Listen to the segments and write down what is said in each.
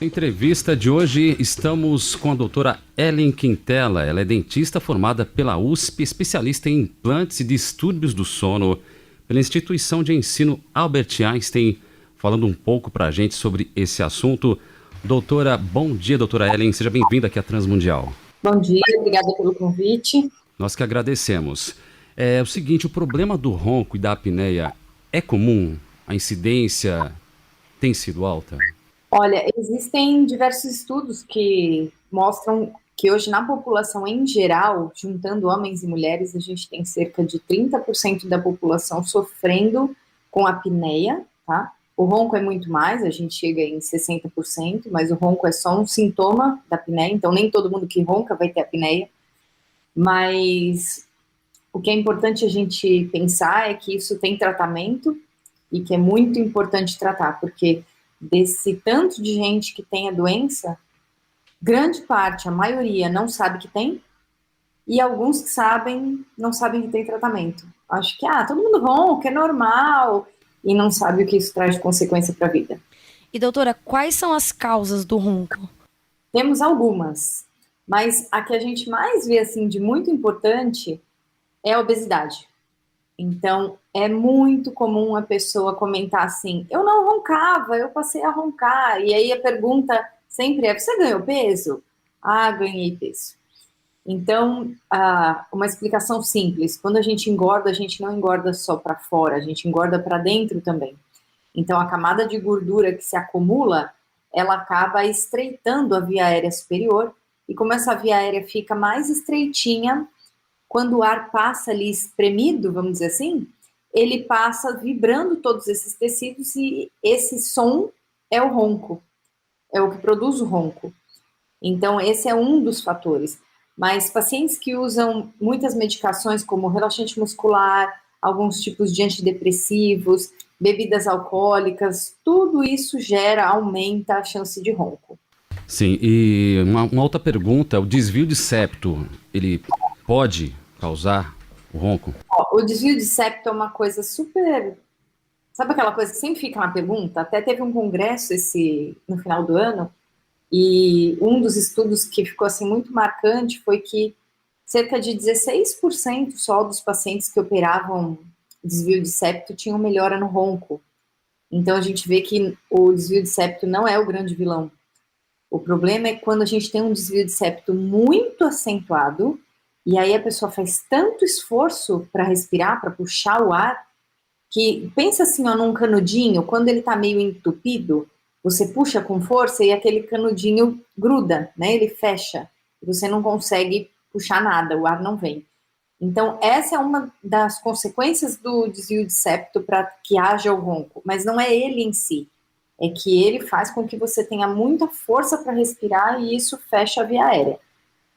Entrevista de hoje, estamos com a doutora Ellen Quintela. Ela é dentista formada pela USP, especialista em implantes e distúrbios do sono, pela instituição de ensino Albert Einstein, falando um pouco para a gente sobre esse assunto. Doutora, bom dia, doutora Ellen, seja bem-vinda aqui à Transmundial. Bom dia, obrigada pelo convite. Nós que agradecemos. É o seguinte, o problema do ronco e da apneia é comum? A incidência tem sido alta? Olha, existem diversos estudos que mostram que hoje na população em geral, juntando homens e mulheres, a gente tem cerca de 30% da população sofrendo com apneia, tá? O ronco é muito mais, a gente chega em 60%, mas o ronco é só um sintoma da apneia, então nem todo mundo que ronca vai ter apneia. Mas o que é importante a gente pensar é que isso tem tratamento e que é muito importante tratar, porque desse tanto de gente que tem a doença, grande parte, a maioria, não sabe que tem, e alguns que sabem, não sabem que tem tratamento. Acho que, todo mundo ronca, é normal, e não sabe o que isso traz de consequência para a vida. E doutora, quais são as causas do ronco? Temos algumas, mas a que a gente mais vê, assim, de muito importante é a obesidade. Então, é muito comum a pessoa comentar assim, eu não roncava, eu passei a roncar. E aí a pergunta sempre é, você ganhou peso? Ganhei peso. Então, uma explicação simples, quando a gente engorda, a gente não engorda só para fora, a gente engorda para dentro também. Então, a camada de gordura que se acumula, ela acaba estreitando a via aérea superior, e como essa via aérea fica mais estreitinha, quando o ar passa ali espremido, vamos dizer assim, ele passa vibrando todos esses tecidos e esse som é o ronco, é o que produz o ronco. Então, esse é um dos fatores. Mas pacientes que usam muitas medicações, como relaxante muscular, alguns tipos de antidepressivos, bebidas alcoólicas, tudo isso aumenta a chance de ronco. Sim, e uma outra pergunta, o desvio de septo, ele pode causar o ronco? O desvio de septo é uma coisa super... Sabe aquela coisa que sempre fica na pergunta? Até teve um congresso no final do ano, e um dos estudos que ficou assim muito marcante foi que cerca de 16% só dos pacientes que operavam desvio de septo tinham melhora no ronco. Então a gente vê que o desvio de septo não é o grande vilão. O problema é quando a gente tem um desvio de septo muito acentuado, e aí a pessoa faz tanto esforço para respirar, para puxar o ar, que pensa assim, num canudinho, quando ele está meio entupido, você puxa com força e aquele canudinho gruda, né? Ele fecha. Você não consegue puxar nada, o ar não vem. Então, essa é uma das consequências do desvio de septo para que haja o ronco, mas não é ele em si. É que ele faz com que você tenha muita força para respirar e isso fecha a via aérea.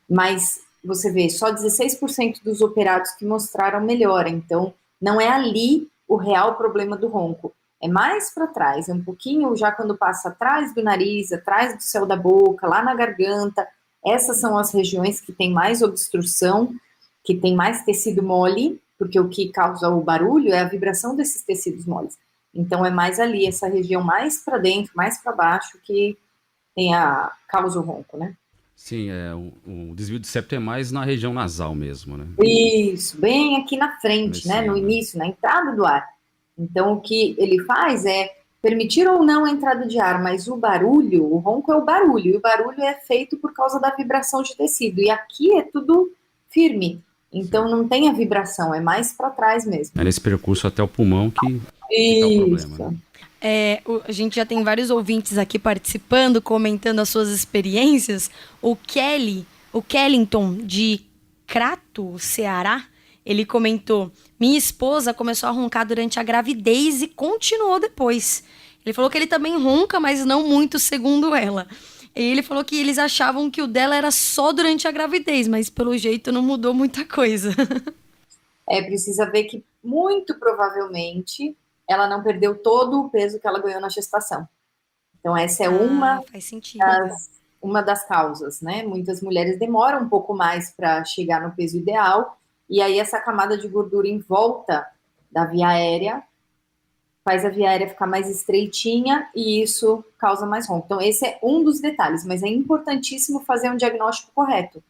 Mas você vê, só 16% dos operados que mostraram melhora. Então, não é ali o real problema do ronco. É mais para trás, é um pouquinho já quando passa atrás do nariz, atrás do céu da boca, lá na garganta. Essas são as regiões que tem mais obstrução, que tem mais tecido mole, porque o que causa o barulho é a vibração desses tecidos moles. Então é mais ali, essa região mais para dentro, mais para baixo, que causa o ronco, né? Sim, o desvio de septo é mais na região nasal mesmo, né? Isso, bem aqui na frente, né? No início, na entrada do ar. Então, o que ele faz é permitir ou não a entrada de ar, mas o barulho, o ronco é o barulho, e o barulho é feito por causa da vibração de tecido. E aqui é tudo firme, então não tem a vibração, é mais para trás mesmo. É nesse percurso até o pulmão que tá o problema, né? A gente já tem vários ouvintes aqui participando, comentando as suas experiências. O Kellington, de Crato, Ceará, ele comentou: minha esposa começou a roncar durante a gravidez e continuou depois. Ele falou que ele também ronca, mas não muito, segundo ela. E ele falou que eles achavam que o dela era só durante a gravidez, mas pelo jeito não mudou muita coisa. Precisa ver que, muito provavelmente, ela não perdeu todo o peso que ela ganhou na gestação. Então, essa é uma das causas, né? Muitas mulheres demoram um pouco mais para chegar no peso ideal, e aí essa camada de gordura em volta da via aérea faz a via aérea ficar mais estreitinha e isso causa mais ronco. Então, esse é um dos detalhes, mas é importantíssimo fazer um diagnóstico correto,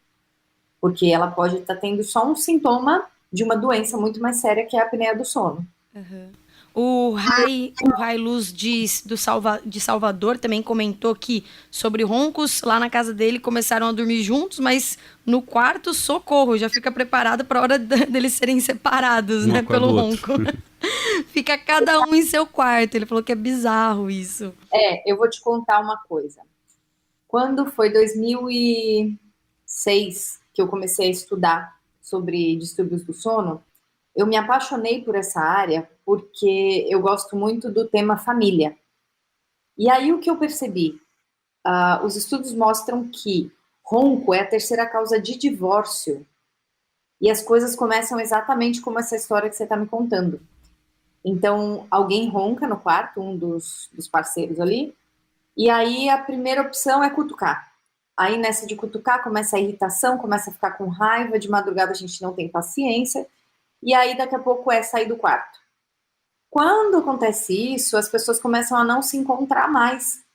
porque ela pode estar tendo só um sintoma de uma doença muito mais séria, que é a apneia do sono. O Rai Luz de Salvador também comentou que sobre roncos lá na casa dele começaram a dormir juntos, mas no quarto, socorro, já fica preparado para a hora deles serem separados, Um né, acorda pelo o ronco. outro. Fica cada um em seu quarto. Ele falou que é bizarro isso. Eu vou te contar uma coisa. Quando foi 2006 que eu comecei a estudar sobre distúrbios do sono, eu me apaixonei por essa área porque eu gosto muito do tema família. E aí o que eu percebi? Os estudos mostram que ronco é a terceira causa de divórcio. E as coisas começam exatamente como essa história que você está me contando. Então, alguém ronca no quarto, um dos parceiros ali, e aí a primeira opção é cutucar. Aí nessa de cutucar começa a irritação, começa a ficar com raiva, de madrugada a gente não tem paciência, e aí daqui a pouco é sair do quarto. Quando acontece isso, as pessoas começam a não se encontrar mais.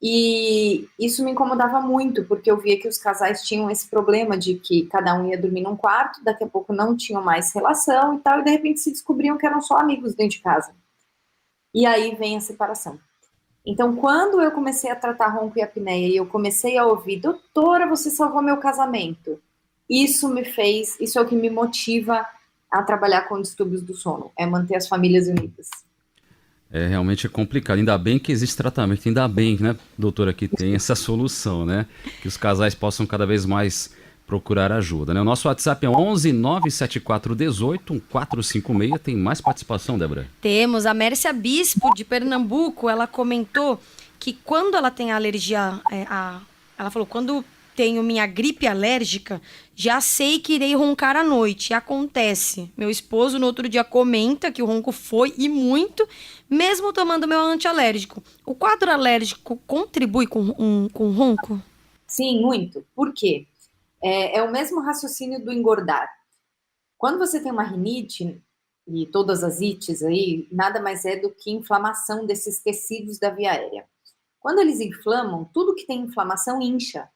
E isso me incomodava muito, porque eu via que os casais tinham esse problema de que cada um ia dormir num quarto, daqui a pouco não tinham mais relação e tal, e de repente se descobriam que eram só amigos dentro de casa. E aí vem a separação. Então, quando eu comecei a tratar ronco e apneia e eu comecei a ouvir, doutora, você salvou meu casamento, isso é o que me motiva a trabalhar com distúrbios do sono, é manter as famílias unidas. Realmente é complicado. Ainda bem que existe tratamento, ainda bem, né, doutora, que tem essa solução, né? Que os casais possam cada vez mais procurar ajuda, né? O nosso WhatsApp é 11 974 18 1456. Tem mais participação, Débora? Temos a Mércia Bispo, de Pernambuco. Ela comentou que quando ela tem alergia, ela falou, quando tenho minha gripe alérgica, já sei que irei roncar à noite. E acontece. Meu esposo no outro dia comenta que o ronco foi e muito, mesmo tomando meu antialérgico. O quadro alérgico contribui com o ronco? Sim, muito. Por quê? É o mesmo raciocínio do engordar. Quando você tem uma rinite, e todas as ites aí, nada mais é do que inflamação desses tecidos da via aérea. Quando eles inflamam, tudo que tem inflamação incha.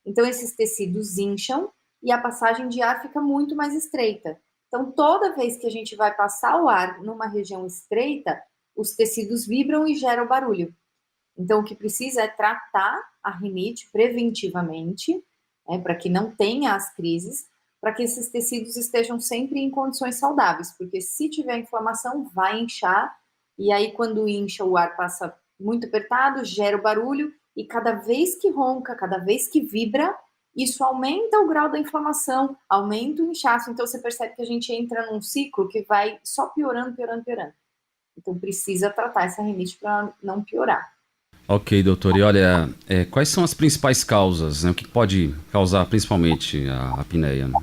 Então, esses tecidos incham e a passagem de ar fica muito mais estreita. Então, toda vez que a gente vai passar o ar numa região estreita, os tecidos vibram e geram barulho. Então, o que precisa é tratar a rinite preventivamente, né, para que não tenha as crises, para que esses tecidos estejam sempre em condições saudáveis, porque se tiver inflamação, vai inchar, e aí quando incha, o ar passa muito apertado, gera o barulho, e cada vez que ronca, cada vez que vibra, isso aumenta o grau da inflamação, aumenta o inchaço, então você percebe que a gente entra num ciclo que vai só piorando, piorando, piorando. Então precisa tratar essa rinite para não piorar. Ok, doutor. E olha, quais são as principais causas, né? O que pode causar principalmente a apneia? Né?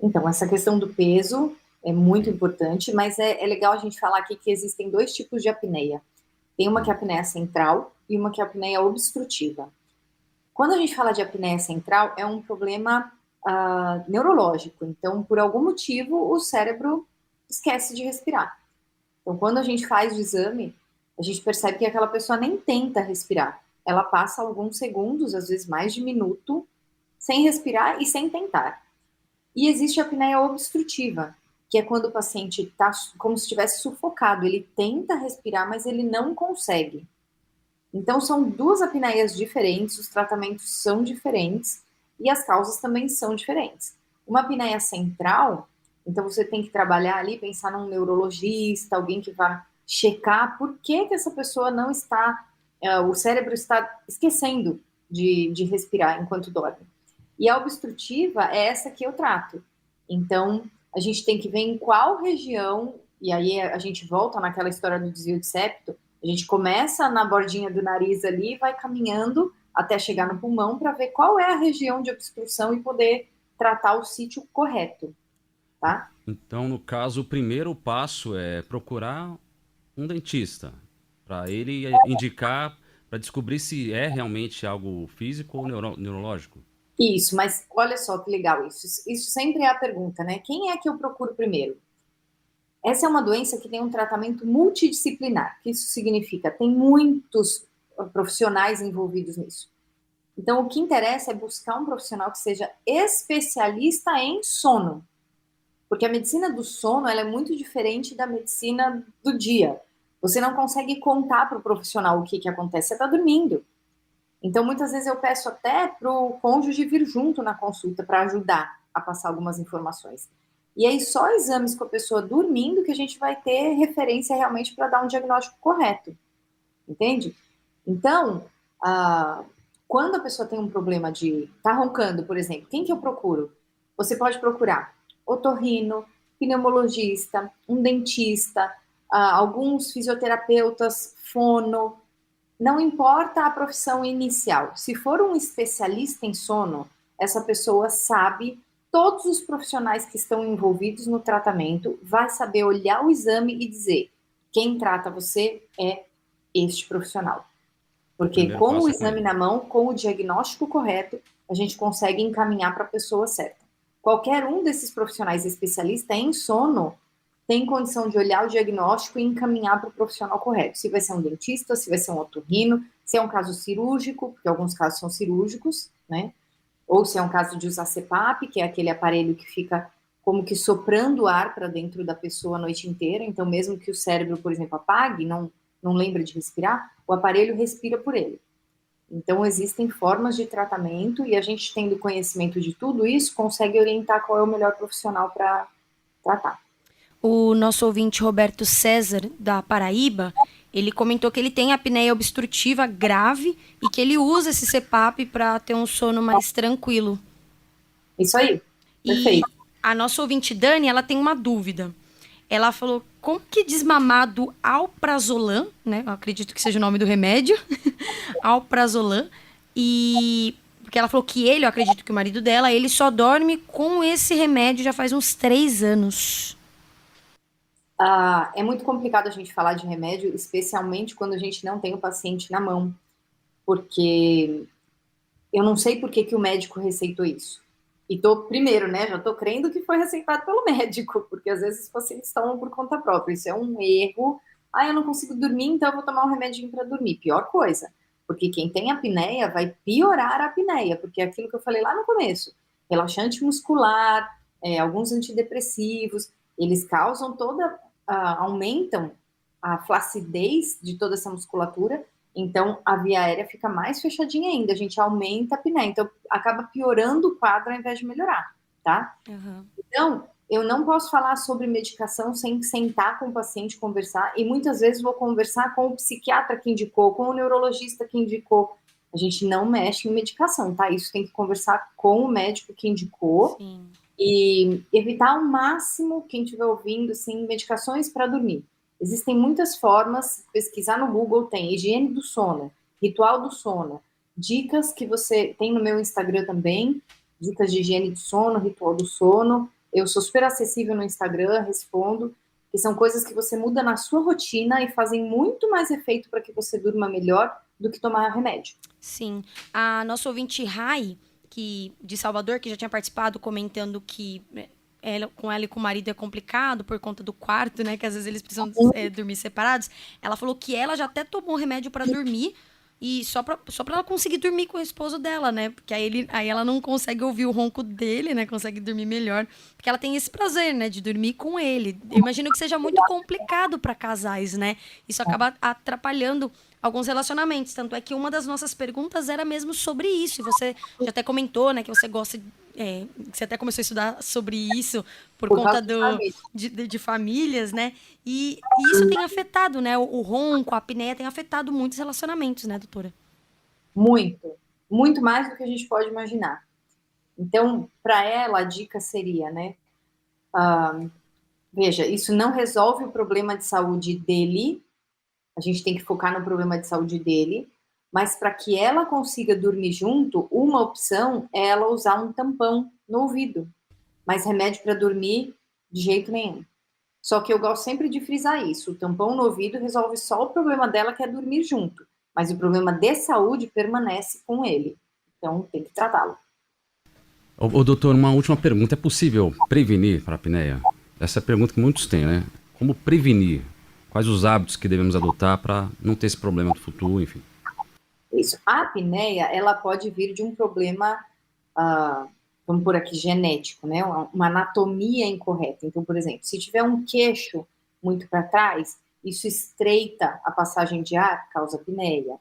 Então, essa questão do peso é muito importante, mas é legal a gente falar aqui que existem dois tipos de apneia. Tem uma que é a apneia central e uma que é a apneia obstrutiva. Quando a gente fala de apneia central, é um problema neurológico. Então, por algum motivo, o cérebro esquece de respirar. Então, quando a gente faz o exame, a gente percebe que aquela pessoa nem tenta respirar. Ela passa alguns segundos, às vezes mais de minuto, sem respirar e sem tentar. E existe a apneia obstrutiva, que é quando o paciente está como se estivesse sufocado. Ele tenta respirar, mas ele não consegue. Então, são duas apneias diferentes, os tratamentos são diferentes e as causas também são diferentes. Uma apneia central, então você tem que trabalhar ali, pensar num neurologista, alguém que vá checar por que essa pessoa não está, o cérebro está esquecendo de respirar enquanto dorme. E a obstrutiva é essa que eu trato. Então, a gente tem que ver em qual região, e aí a gente volta naquela história do desvio de septo, a gente começa na bordinha do nariz ali e vai caminhando até chegar no pulmão para ver qual é a região de obstrução e poder tratar o sítio correto, tá? Então, no caso, o primeiro passo é procurar um dentista, para ele indicar, para descobrir se é realmente algo físico ou neurológico. Isso, mas olha só que legal isso. Isso sempre é a pergunta, né? Quem é que eu procuro primeiro? Essa é uma doença que tem um tratamento multidisciplinar. O que isso significa? Tem muitos profissionais envolvidos nisso. Então, o que interessa é buscar um profissional que seja especialista em sono. Porque a medicina do sono ela é muito diferente da medicina do dia. Você não consegue contar para o profissional o que acontece, você está dormindo. Então, muitas vezes eu peço até para o cônjuge vir junto na consulta para ajudar a passar algumas informações. E aí, só exames com a pessoa dormindo que a gente vai ter referência realmente para dar um diagnóstico correto. Entende? Então, quando a pessoa tem um problema de tá roncando, por exemplo, quem que eu procuro? Você pode procurar otorrino, pneumologista, um dentista, alguns fisioterapeutas, fono. Não importa a profissão inicial. Se for um especialista em sono, essa pessoa sabe todos os profissionais que estão envolvidos no tratamento, vai saber olhar o exame e dizer quem trata você é este profissional. Porque com o exame na mão, com o diagnóstico correto, a gente consegue encaminhar para a pessoa certa. Qualquer um desses profissionais especialistas em sono tem condição de olhar o diagnóstico e encaminhar para o profissional correto. Se vai ser um dentista, se vai ser um otorrino, se é um caso cirúrgico, porque alguns casos são cirúrgicos, né? Ou se é um caso de usar CPAP, que é aquele aparelho que fica como que soprando ar para dentro da pessoa a noite inteira. Então, mesmo que o cérebro, por exemplo, apague, não lembra de respirar, o aparelho respira por ele. Então, existem formas de tratamento e a gente, tendo conhecimento de tudo isso, consegue orientar qual é o melhor profissional para tratar. O nosso ouvinte Roberto César, da Paraíba, ele comentou que ele tem apneia obstrutiva grave e que ele usa esse CPAP para ter um sono mais tranquilo. Isso aí, perfeito. E a nossa ouvinte Dani, ela tem uma dúvida. Ela falou, como que desmamar do alprazolam, né? Eu acredito que seja o nome do remédio, alprazolam, e porque ela falou que eu acredito que o marido dela, ele só dorme com esse remédio já faz uns 3 anos. É muito complicado a gente falar de remédio, especialmente quando a gente não tem o paciente na mão, porque eu não sei por que o médico receitou isso. E primeiro, né, já tô crendo que foi receitado pelo médico, porque às vezes os pacientes tomam por conta própria. Isso é um erro. Eu não consigo dormir, então eu vou tomar um remedinho para dormir. Pior coisa, porque quem tem apneia vai piorar a apneia, porque é aquilo que eu falei lá no começo. Relaxante muscular, alguns antidepressivos, eles causam aumentam a flacidez de toda essa musculatura, então a via aérea fica mais fechadinha ainda, a gente aumenta a apneia, então acaba piorando o quadro ao invés de melhorar, tá? Uhum. Então, eu não posso falar sobre medicação sem sentar com o paciente, conversar, e muitas vezes vou conversar com o psiquiatra que indicou, com o neurologista que indicou. A gente não mexe em medicação, tá? Isso tem que conversar com o médico que indicou. Sim. E evitar ao máximo, quem estiver ouvindo, assim, medicações para dormir. Existem muitas formas, pesquisar no Google tem higiene do sono, ritual do sono, dicas que você tem no meu Instagram também, dicas de higiene do sono, ritual do sono. Eu sou super acessível no Instagram, respondo, que são coisas que você muda na sua rotina e fazem muito mais efeito para que você durma melhor do que tomar remédio. Sim. A nossa ouvinte Rai, de Salvador, que já tinha participado, comentando que com ela e com o marido é complicado por conta do quarto, né? Que às vezes eles precisam dormir separados. Ela falou que ela já até tomou remédio para dormir e só pra ela conseguir dormir com o esposo dela, né? Porque aí ela não consegue ouvir o ronco dele, né? Consegue dormir melhor. Porque ela tem esse prazer, né? De dormir com ele. Eu imagino que seja muito complicado para casais, né? Isso acaba atrapalhando alguns relacionamentos. Tanto é que uma das nossas perguntas era mesmo sobre isso. E você já até comentou, né? Que você gosta... que você até começou a estudar sobre isso por conta de famílias, né? E isso tem afetado, né? O ronco, a apneia tem afetado muitos relacionamentos, né, doutora? Muito. Muito mais do que a gente pode imaginar. Então, para ela, a dica seria, né? Veja, isso não resolve o problema de saúde dele. A gente tem que focar no problema de saúde dele. Mas para que ela consiga dormir junto, uma opção é ela usar um tampão no ouvido. Mas remédio para dormir, de jeito nenhum. Só que eu gosto sempre de frisar isso. O tampão no ouvido resolve só o problema dela, que é dormir junto. Mas o problema de saúde permanece com ele. Então, tem que tratá-lo. Doutor, uma última pergunta. É possível prevenir para a apneia? Essa é a pergunta que muitos têm, né? Como prevenir? Quais os hábitos que devemos adotar para não ter esse problema no futuro, enfim? Isso. A apneia, ela pode vir de um problema, vamos por aqui, genético, né? Uma anatomia incorreta. Então, por exemplo, se tiver um queixo muito para trás, isso estreita a passagem de ar, causa apneia.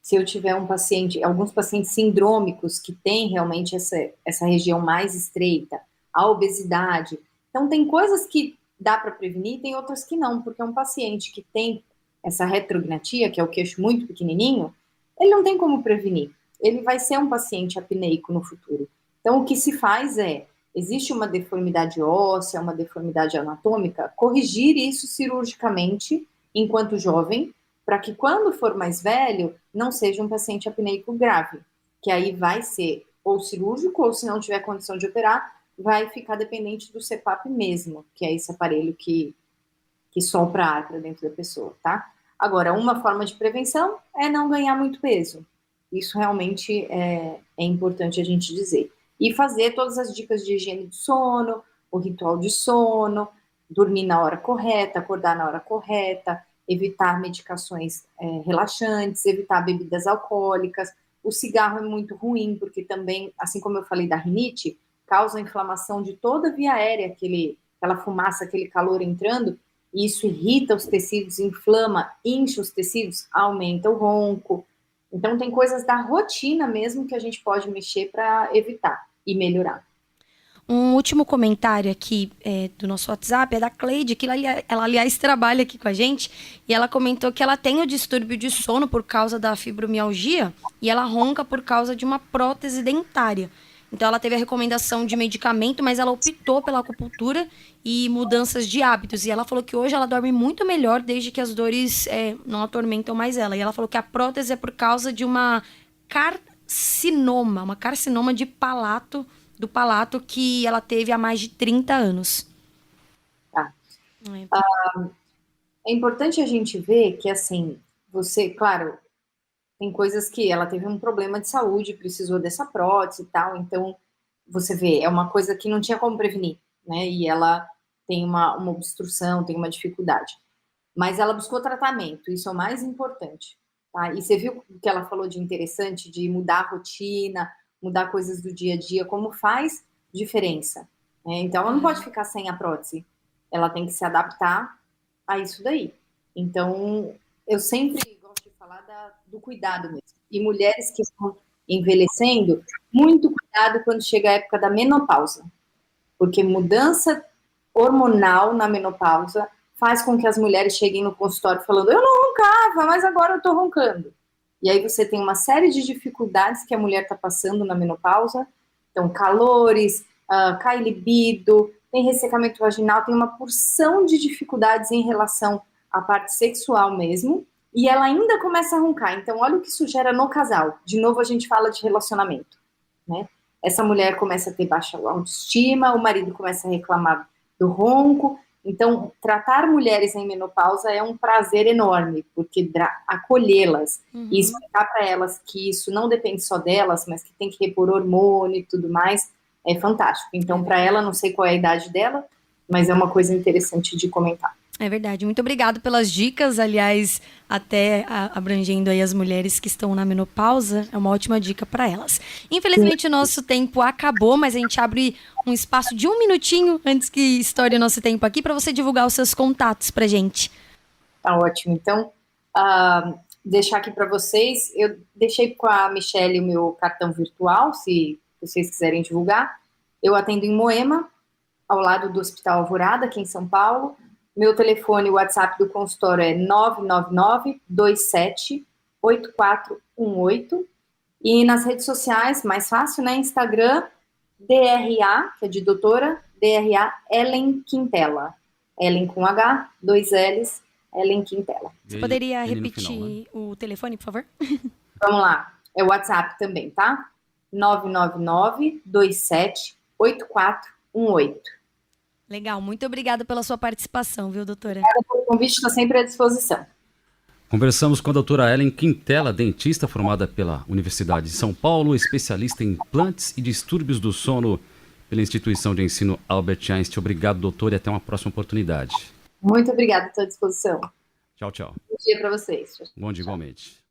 Se eu tiver um paciente, alguns pacientes sindrômicos que têm realmente essa região mais estreita, a obesidade. Então, tem coisas que dá para prevenir, tem outras que não, porque um paciente que tem essa retrognatia, que é o queixo muito pequenininho, ele não tem como prevenir. Ele vai ser um paciente apneico no futuro. Então, o que se faz existe uma deformidade óssea, uma deformidade anatômica, corrigir isso cirurgicamente enquanto jovem, para que quando for mais velho, não seja um paciente apneico grave, que aí vai ser ou cirúrgico, ou se não tiver condição de operar, vai ficar dependente do CPAP mesmo, que é esse aparelho que sopra ar para dentro da pessoa, tá? Agora, uma forma de prevenção é não ganhar muito peso. Isso realmente é importante a gente dizer. E fazer todas as dicas de higiene do sono, o ritual de sono, dormir na hora correta, acordar na hora correta, evitar medicações relaxantes, evitar bebidas alcoólicas. O cigarro é muito ruim, porque também, assim como eu falei da rinite, causa inflamação de toda a via aérea, aquela fumaça, aquele calor entrando, e isso irrita os tecidos, inflama, incha os tecidos, aumenta o ronco. Então, tem coisas da rotina mesmo que a gente pode mexer para evitar e melhorar. Um último comentário aqui do nosso WhatsApp é da Cleide, que ela, aliás, trabalha aqui com a gente, e ela comentou que ela tem o distúrbio de sono por causa da fibromialgia e ela ronca por causa de uma prótese dentária. Então, ela teve a recomendação de medicamento, mas ela optou pela acupuntura e mudanças de hábitos. E ela falou que hoje ela dorme muito melhor desde que as dores não atormentam mais ela. E ela falou que a prótese é por causa de uma carcinoma do palato que ela teve há mais de 30 anos. Tá. É importante a gente ver que, assim, você, claro, tem coisas que ela teve um problema de saúde, precisou dessa prótese e tal, então, você vê, é uma coisa que não tinha como prevenir, né, e ela tem uma obstrução, tem uma dificuldade. Mas ela buscou tratamento, isso é o mais importante, tá? E você viu o que ela falou de interessante, de mudar a rotina, mudar coisas do dia a dia, como faz diferença, né? Então, ela não pode ficar sem a prótese, ela tem que se adaptar a isso daí. Então, eu sempre gosto de falar do cuidado mesmo. E mulheres que estão envelhecendo, muito cuidado quando chega a época da menopausa, porque mudança hormonal na menopausa faz com que as mulheres cheguem no consultório falando, eu não roncava, mas agora eu tô roncando. E aí você tem uma série de dificuldades que a mulher está passando na menopausa, então calores, cai libido, tem ressecamento vaginal, tem uma porção de dificuldades em relação à parte sexual mesmo, e ela ainda começa a roncar. Então, olha o que isso gera no casal. De novo, a gente fala de relacionamento, né? Essa mulher começa a ter baixa autoestima, o marido começa a reclamar do ronco. Então, tratar mulheres em menopausa é um prazer enorme, porque acolhê-las e explicar para elas que isso não depende só delas, mas que tem que repor hormônio e tudo mais, é fantástico. Então, para ela, não sei qual é a idade dela, mas é uma coisa interessante de comentar. É verdade. Muito obrigada pelas dicas, aliás, até abrangendo aí as mulheres que estão na menopausa, é uma ótima dica para elas. Infelizmente, o nosso tempo acabou, mas a gente abre um espaço de 1 minutinho antes que estoure o nosso tempo aqui para você divulgar os seus contatos pra gente. Tá ótimo. Então, deixar aqui para vocês, eu deixei com a Michelle o meu cartão virtual, se vocês quiserem divulgar. Eu atendo em Moema, ao lado do Hospital Alvorada, aqui em São Paulo. Meu telefone, o WhatsApp do consultório é 999-27-8418. E nas redes sociais, mais fácil, né? Instagram, DRA, que é de doutora, DRA Ellen Quintela. Ellen com H, 2 L's, Ellen Quintela. Você poderia repetir o telefone, por favor? Vamos lá. É o WhatsApp também, tá? 999-27-8418. Legal, muito obrigada pela sua participação, viu, doutora? Obrigada pelo convite, estou sempre à disposição. Conversamos com a doutora Ellen Quintela, dentista formada pela Universidade de São Paulo, especialista em implantes e distúrbios do sono pela Instituição de Ensino Albert Einstein. Obrigado, doutor, e até uma próxima oportunidade. Muito obrigada, estou à disposição. Tchau, tchau. Bom dia para vocês. Bom dia igualmente.